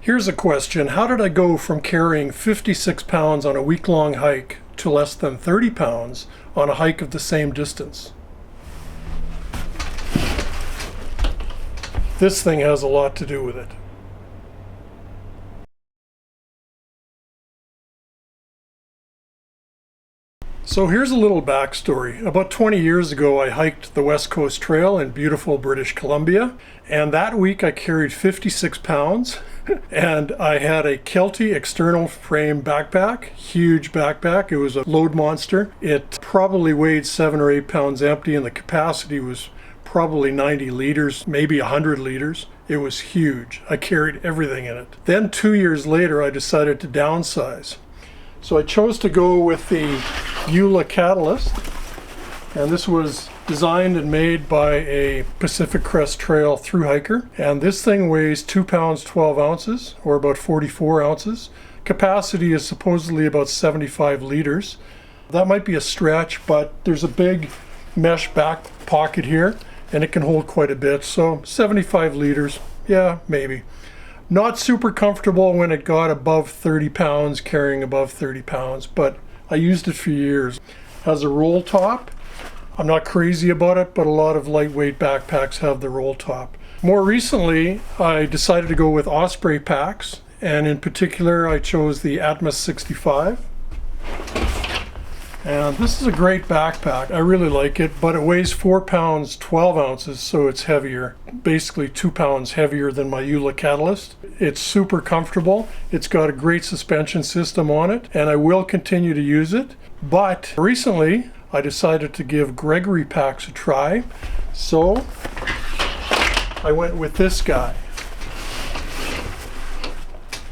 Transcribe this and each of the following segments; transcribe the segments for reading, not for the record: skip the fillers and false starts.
Here's a question. How did I go from carrying 56 pounds on a week-long hike to less than 30 pounds on a hike of the same distance? This thing has a lot to do with it. So here's a little backstory. About 20 years ago, I hiked the West Coast Trail in beautiful British Columbia, and that week I carried 56 pounds, and I had a Kelty external frame backpack, huge backpack. It was a load monster. It probably weighed 7 or 8 pounds empty, and the capacity was probably 90 liters, maybe 100 liters. It was huge. I carried everything in it. Then 2 years later, I decided to downsize. So I chose to go with the Beulah Catalyst, and this was designed and made by a Pacific Crest Trail thru hiker. And this thing weighs 2 pounds 12 ounces, or about 44 ounces. Capacity is supposedly about 75 liters. That might be a stretch, but there's a big mesh back pocket here, and it can hold quite a bit. So 75 liters, yeah, maybe. Not super comfortable when it got above 30 pounds, carrying above 30 pounds, but I used it for years. Has a roll top. I'm not crazy about it, but a lot of lightweight backpacks have the roll top. More recently, I decided to go with Osprey packs, and in particular, I chose the Atmos 65. And this is a great backpack. I really like it, but it weighs 4 pounds 12 ounces, so it's heavier. Basically 2 pounds heavier than my Beulah Catalyst. It's super comfortable. It's got a great suspension system on it, and I will continue to use it. But recently, I decided to give Gregory packs a try, so I went with this guy.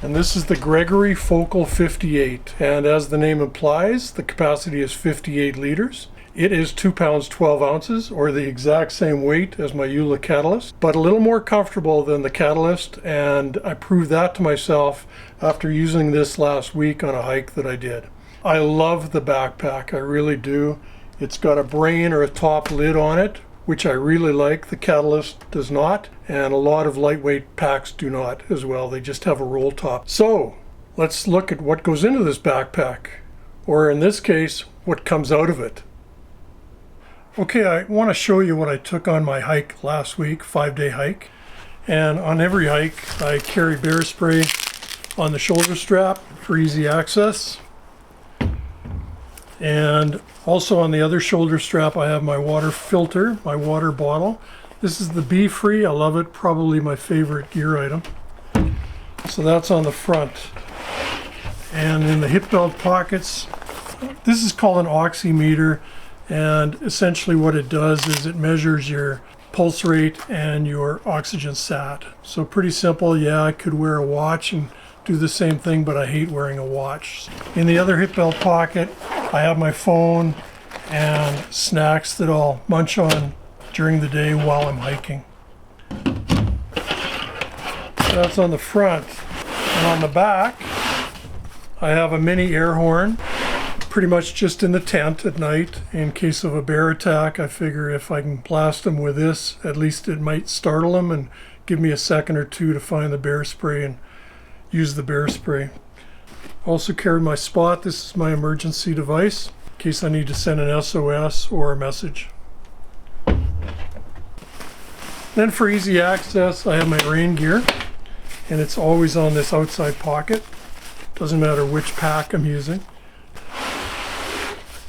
And this is the Gregory Focal 58, and as the name implies, the capacity is 58 liters. It is 2 pounds 12 ounces, or the exact same weight as my Beulah Catalyst, but a little more comfortable than the Catalyst, and I proved that to myself after using this last week on a hike that I did. I love the backpack, I really do. It's got a brain or a top lid on it, which I really like. The Catalyst does not, and a lot of lightweight packs do not as well. They just have a roll top. So let's look at what goes into this backpack, or in this case, what comes out of it. Okay, I want to show you what I took on my hike last week, 5-day hike. And on every hike, I carry bear spray on the shoulder strap for easy access. And also on the other shoulder strap, I have my water filter, my water bottle. This is the Be Free. I love it. Probably my favorite gear item. So that's on the front. And in the hip belt pockets, this is called an oximeter. And essentially what it does is it measures your pulse rate and your oxygen sat. So pretty simple. Yeah, I could wear a watch and do the same thing, but I hate wearing a watch. In the other hip belt pocket, I have my phone and snacks that I'll munch on during the day while I'm hiking. That's on the front. And on the back, I have a mini air horn, pretty much just in the tent at night. In case of a bear attack, I figure if I can blast them with this, at least it might startle them and give me a second or two to find the bear spray and use the bear spray. Also carry my Spot. This is my emergency device in case I need to send an SOS or a message. Then for easy access, I have my rain gear, and it's always on this outside pocket. Doesn't matter which pack I'm using.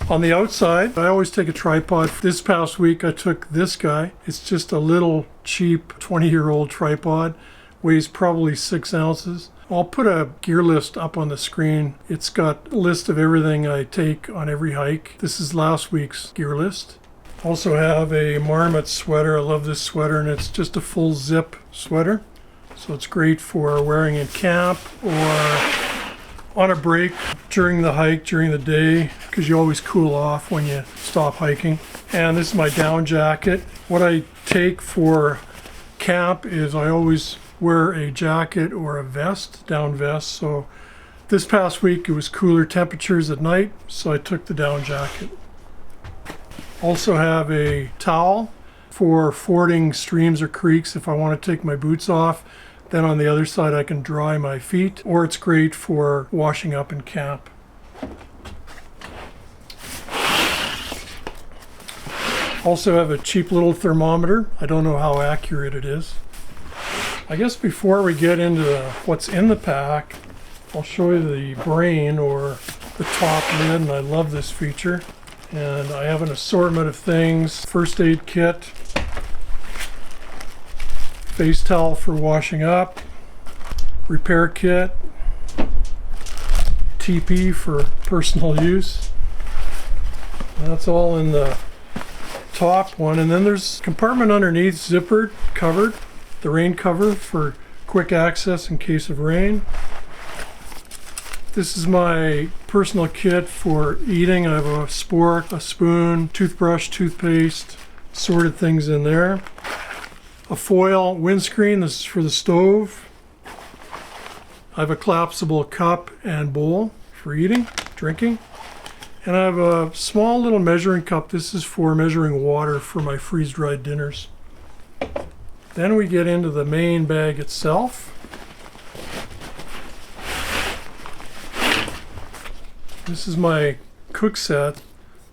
On the outside, I always take a tripod. This past week I took this guy. It's just a little cheap 20-year-old tripod. Weighs probably 6 ounces. I'll put a gear list up on the screen. It's got a list of everything I take on every hike. This is last week's gear list. Also have a Marmot sweater. I love this sweater, and it's just a full zip sweater. So it's great for wearing in camp or on a break during the hike, during the day, because you always cool off when you stop hiking. And this is my down jacket. What I take for camp is I always wear a jacket or a vest, down vest. So this past week it was cooler temperatures at night, so I took the down jacket. Also have a towel for fording streams or creeks if I want to take my boots off. Then on the other side I can dry my feet, or it's great for washing up in camp. Also have a cheap little thermometer. I don't know how accurate it is. I guess before we get into what's in the pack, I'll show you the brain or the top lid, and I love this feature. And I have an assortment of things: first aid kit, face towel for washing up, repair kit, TP for personal use. That's all in the top one, and then there's a compartment underneath, zippered, covered, the rain cover for quick access in case of rain. This is my personal kit for eating. I have a spork, a spoon, toothbrush, toothpaste, sorted things in there. A foil windscreen, this is for the stove. I have a collapsible cup and bowl for eating, drinking. And I have a small little measuring cup. This is for measuring water for my freeze-dried dinners. Then we get into the main bag itself. This is my cook set.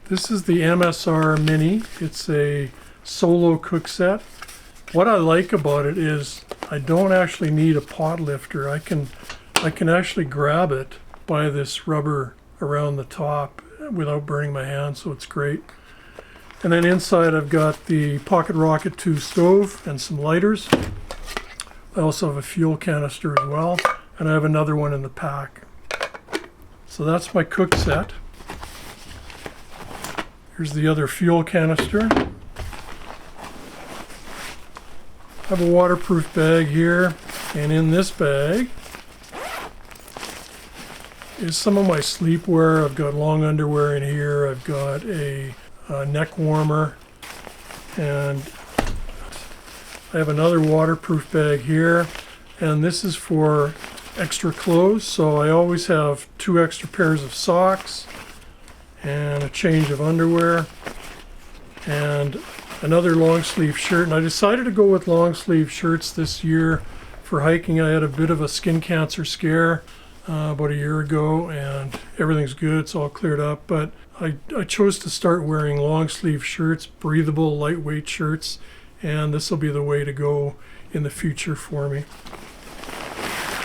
This is the MSR Mini. It's a solo cook set. What I like about it is I don't actually need a pot lifter. I can actually grab it by this rubber around the top without burning my hand, so it's great. And then inside I've got the Pocket Rocket 2 stove and some lighters. I also have a fuel canister as well, and I have another one in the pack. So that's my cook set. Here's the other fuel canister. I have a waterproof bag here, and in this bag is some of my sleepwear. I've got long underwear in here. I've got a neck warmer, and I have another waterproof bag here, and this is for extra clothes. So I always have 2 extra pairs of socks and a change of underwear and another long sleeve shirt. And I decided to go with long sleeve shirts this year for hiking. I had a bit of a skin cancer scare about a year ago, and everything's good, it's all cleared up, but I chose to start wearing long sleeve shirts, breathable, lightweight shirts, and this will be the way to go in the future for me.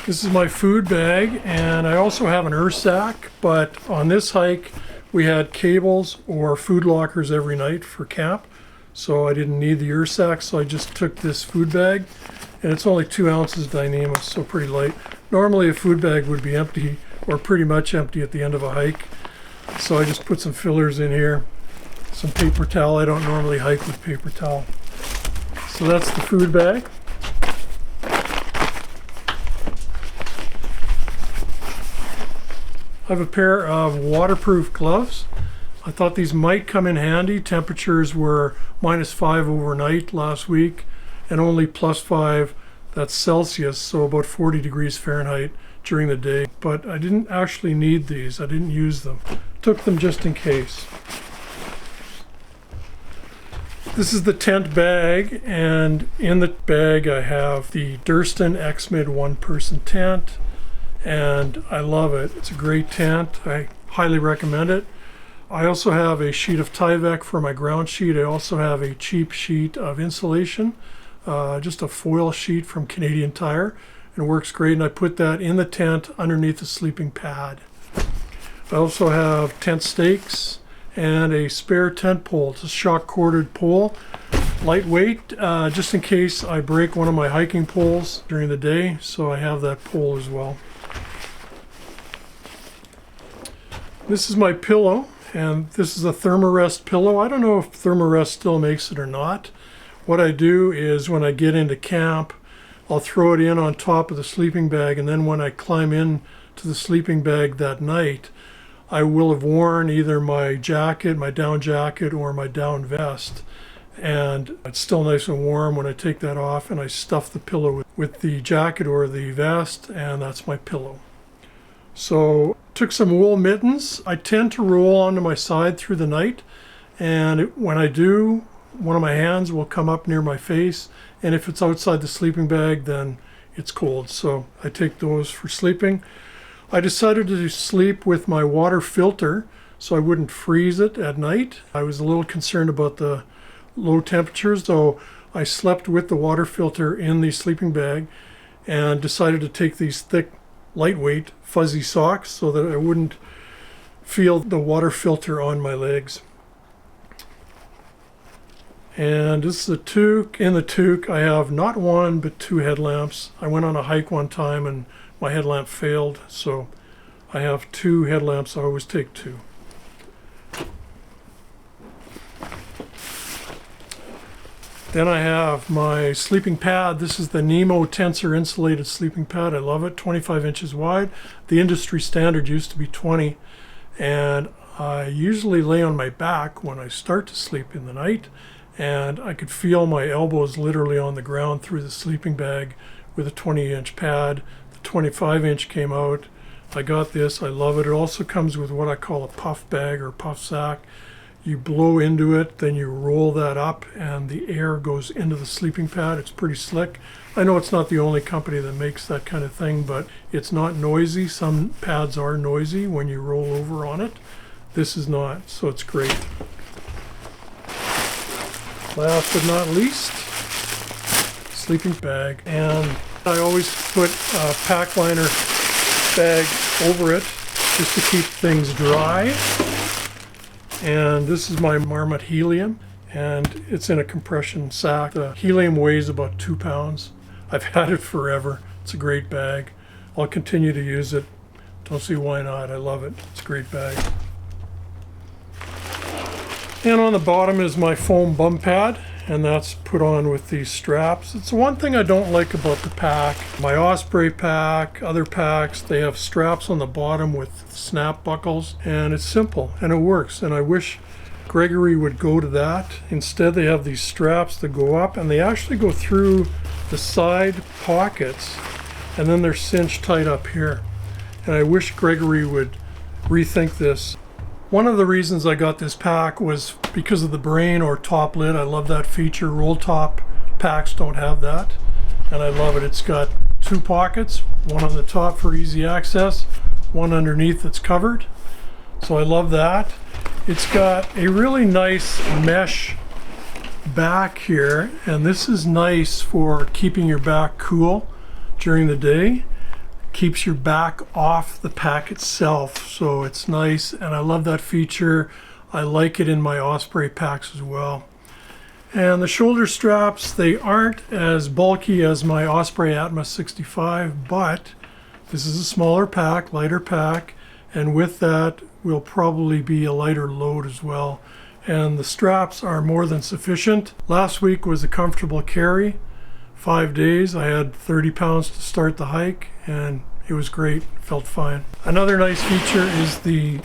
This is my food bag, and I also have an earth sack, but on this hike we had cables or food lockers every night for camp, so I didn't need the earth sack, so I just took this food bag, and it's only 2 ounces Dyneema, so pretty light. Normally a food bag would be empty, or pretty much empty at the end of a hike, so I just put some fillers in here, some paper towel. I don't normally hike with paper towel. So that's the food bag. I have a pair of waterproof gloves. I thought these might come in handy. Temperatures were -5 overnight last week, and only +5, that's Celsius, so about 40 degrees Fahrenheit during the day. But I didn't actually need these. I didn't use them. Took them just in case. This is the tent bag, and in the bag I have the Durston X-Mid 1-person tent, and I love it. It's a great tent. I highly recommend it. I also have a sheet of Tyvek for my ground sheet. I also have a cheap sheet of insulation, just a foil sheet from Canadian Tire, and it works great, and I put that in the tent underneath the sleeping pad. I also have tent stakes and a spare tent pole. It's a shock corded pole, lightweight, just in case I break one of my hiking poles during the day, so I have that pole as well. This is my pillow, and this is a Thermarest pillow. I don't know if Thermarest still makes it or not. What I do is when I get into camp, I'll throw it in on top of the sleeping bag, and then when I climb in to the sleeping bag that night, I will have worn either my jacket, my down jacket, or my down vest, and it's still nice and warm when I take that off, and I stuff the pillow with the jacket or the vest, and that's my pillow. So took some wool mittens. I tend to roll onto my side through the night, and when I do, one of my hands will come up near my face, and if it's outside the sleeping bag, then it's cold. So I take those for sleeping. I decided to sleep with my water filter so I wouldn't freeze it at night. I was a little concerned about the low temperatures, so I slept with the water filter in the sleeping bag and decided to take these thick, lightweight, fuzzy socks so that I wouldn't feel the water filter on my legs. And this is a toque. In the toque, I have not one but two headlamps. I went on a hike one time and my headlamp failed, so I have two headlamps. I always take two. Then I have my sleeping pad. This is the Nemo Tensor insulated sleeping pad. I love it, 25 inches wide. The industry standard used to be 20, and I usually lay on my back when I start to sleep in the night, and I could feel my elbows literally on the ground through the sleeping bag with a 20-inch pad. The 25-inch came out. I got this. I love it. It also comes with what I call a puff bag or puff sack. You blow into it, then you roll that up, and the air goes into the sleeping pad. It's pretty slick. I know it's not the only company that makes that kind of thing, but it's not noisy. Some pads are noisy when you roll over on it. This is not, so it's great. Last but not least, sleeping bag. And I always put a pack liner bag over it just to keep things dry. And this is my Marmot helium, and it's in a compression sack. The helium weighs about 2 pounds. I've had it forever. It's a great bag. I'll continue to use it. Don't see why not. I love it. It's a great bag. And on the bottom is my foam bum pad, and that's put on with these straps. It's one thing I don't like about the pack. My Osprey pack, other packs, they have straps on the bottom with snap buckles, and it's simple and it works. And I wish Gregory would go to that. Instead, they have these straps that go up, and they actually go through the side pockets, and then they're cinched tight up here. And I wish Gregory would rethink this. One of the reasons I got this pack was because of the brain or top lid. I love that feature. Roll top packs don't have that, and I love it. It's got 2 pockets, one on the top for easy access, one underneath that's covered. So I love that. It's got a really nice mesh back here, and this is nice for keeping your back cool during the day. Keeps your back off the pack itself, so it's nice, and I love that feature. I like it in my Osprey packs as well. And the shoulder straps, they aren't as bulky as my Osprey Atmos 65, but this is a smaller pack, lighter pack, and with that will probably be a lighter load as well. And the straps are more than sufficient. Last week was a comfortable carry. 5 days, I had 30 pounds to start the hike, and it was great, felt fine. Another nice feature is the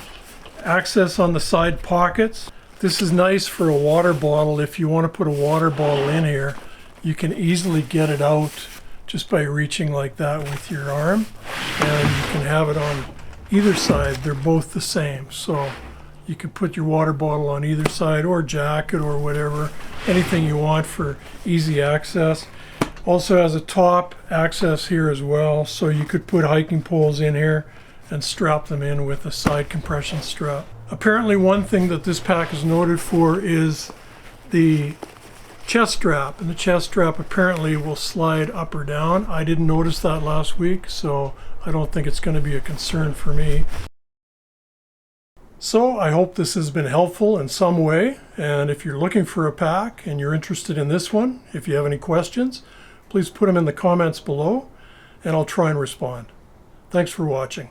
access on the side pockets. This is nice for a water bottle. If you want to put a water bottle in here, you can easily get it out just by reaching like that with your arm, and you can have it on either side. They're both the same, so you can put your water bottle on either side, or jacket, or whatever, anything you want for easy access. Also has a top access here as well, so you could put hiking poles in here and strap them in with a side compression strap. Apparently one thing that this pack is noted for is the chest strap, and the chest strap apparently will slide up or down. I didn't notice that last week, so I don't think it's going to be a concern for me. So I hope this has been helpful in some way, and if you're looking for a pack and you're interested in this one, if you have any questions, please put them in the comments below, and I'll try and respond. Thanks for watching.